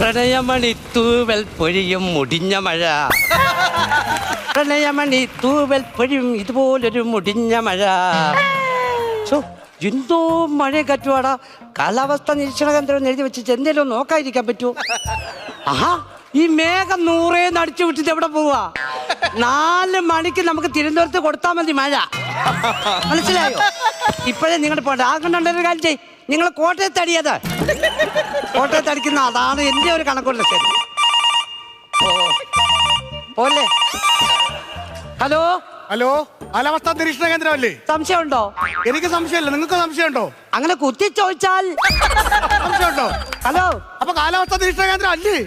പ്രണയമണി തൂവൽ പൊഴിയും മുടിഞ്ഞ മഴ, പ്രണയമണി തൂവൽ പൊഴിയും ഇതുപോലൊരു മുടിഞ്ഞ മഴ. എന്തോ മഴ കറ്റുവാടാ. കാലാവസ്ഥ നിരീക്ഷണ കേന്ദ്രം എഴുതി വെച്ചിട്ട് എന്തേലും നോക്കാതിരിക്കാൻ പറ്റുമോ? ആഹാ, ഈ മേഘം 100 അടിച്ചു വിട്ടിട്ട് എവിടെ പോവാ? 4 മണിക്ക് നമുക്ക് തിരുവനന്തപുരത്ത് കൊടുത്താൽ മതി മഴ. മനസ്സിലായോ? ഇപ്പോഴേ നിങ്ങളുടെ പോട്ടെ ആകണ്ടൊരു കാര്യം ചെയ്. നിങ്ങൾ കോട്ടയത്ത് അടിയത്, കോട്ടയത്ത് അടിക്കുന്ന അതാണ് എന്റെ ഒരു കണക്കുള്ള ശരി. പോലെ ഹലോ ഹലോ, കാലാവസ്ഥാ നിരീക്ഷണ കേന്ദ്രമല്ലേ? സംശയമുണ്ടോ? എനിക്ക് സംശയമില്ല, നിങ്ങൾക്ക് സംശയമുണ്ടോ? അങ്ങനെ കുത്തി ചോദിച്ചാൽ സംശയമുണ്ടോ? ഹലോ, അപ്പൊ കാലാവസ്ഥാ നിരീക്ഷണ കേന്ദ്രം അല്ലേ?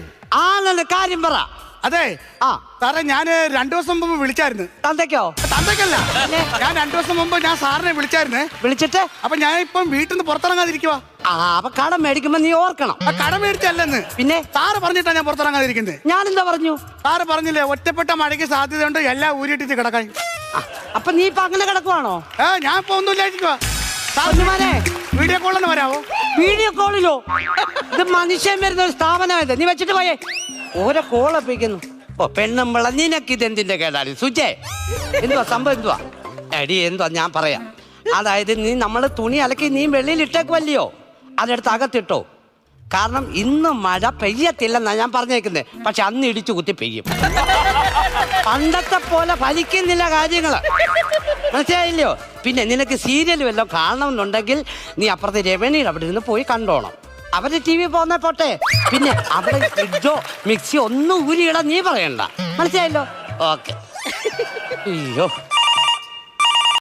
ആണല്ലേ, കാര്യം പറ. അതെ. ആ സാറേ, ഞാൻ 2 ദിവസം മുമ്പ് വിളിച്ചായിരുന്നു. തന്തയ്ക്കോ? തന്തയ്ക്കല്ല, ഞാൻ 2 ദിവസം മുമ്പ് ഞാൻ സാറിനെ വിളിച്ചായിരുന്നേ. വിളിച്ചിട്ട് അപ്പൊ ഞാൻ ഇപ്പം വീട്ടിൽ നിന്ന് പുറത്തിറങ്ങാതിരിക്കുവാ. അപ്പൊ കടം മേടിക്കുമ്പോ നീ ഓർക്കണം. കടം മേടിച്ചല്ലെന്ന് പിന്നെ സാറ് പറഞ്ഞിട്ടാ ഞാൻ പുറത്തിറങ്ങാതിരിക്കുന്നത്. ഞാനെന്താ പറഞ്ഞു? സാറ് പറഞ്ഞില്ലേ ഒറ്റപ്പെട്ട മഴയ്ക്ക് സാധ്യതയുണ്ട്, എല്ലാം ഊരിട്ടിട്ട് കിടക്കാൻ. അപ്പൊ നീ ഇപ്പൊ അങ്ങനെ കിടക്കുവാണോ? ഞാൻ ഇപ്പൊ ഒന്നുമില്ലായിരിക്കുവാ. വീഡിയോ കോൾ തന്നെ വരാവോ? വീഡിയോ കോളിലോ? ഇത് മനുഷ്യൻ വരുന്ന ഒരു സ്ഥാപനമായത്. നീ വെച്ചിട്ട് പോയേ. ഓരോ കോളപ്പിക്കുന്നു. ഓ പെണ്ണുമ്പള, നിനക്ക് ഇതെന്തിന്റെ കേടാടി സുജേ? എന്തുവാ സംഭവം? എന്തുവാ എടി? എന്തുവാ ഞാൻ പറയാം. അതായത് നീ നമ്മള് തുണി അലക്കി നീ വെളിയിൽ ഇട്ടേക്കുവല്ലയോ, അതെടുത്ത് അകത്തിട്ടോ. കാരണം ഇന്ന് മഴ പെയ്യത്തില്ലെന്നാ ഞാൻ പറഞ്ഞേക്കുന്നത്. പക്ഷെ അന്ന് ഇടിച്ചു കുത്തി പെയ്യും. പണ്ടത്തെ പോലെ ഫലിക്കുന്നില്ല കാര്യങ്ങള്, മനസ്സിലായില്ലയോ? പിന്നെ നിനക്ക് സീരിയൽ വല്ലതും കാണണമെന്നുണ്ടെങ്കിൽ നീ അപ്പുറത്തെ രമണിയിൽ അവിടെ നിന്ന് പോയി കണ്ടോണം. അവര് TV പോന്നെ പോട്ടെ. പിന്നെ അവിടെ ഫ്രിഡ്ജോ മിക്സി ഒന്നും ഊരിയിടാൻ നീ പറയണ്ട, മനസ്സിലായല്ലോ? ഓക്കെ. അയ്യോ.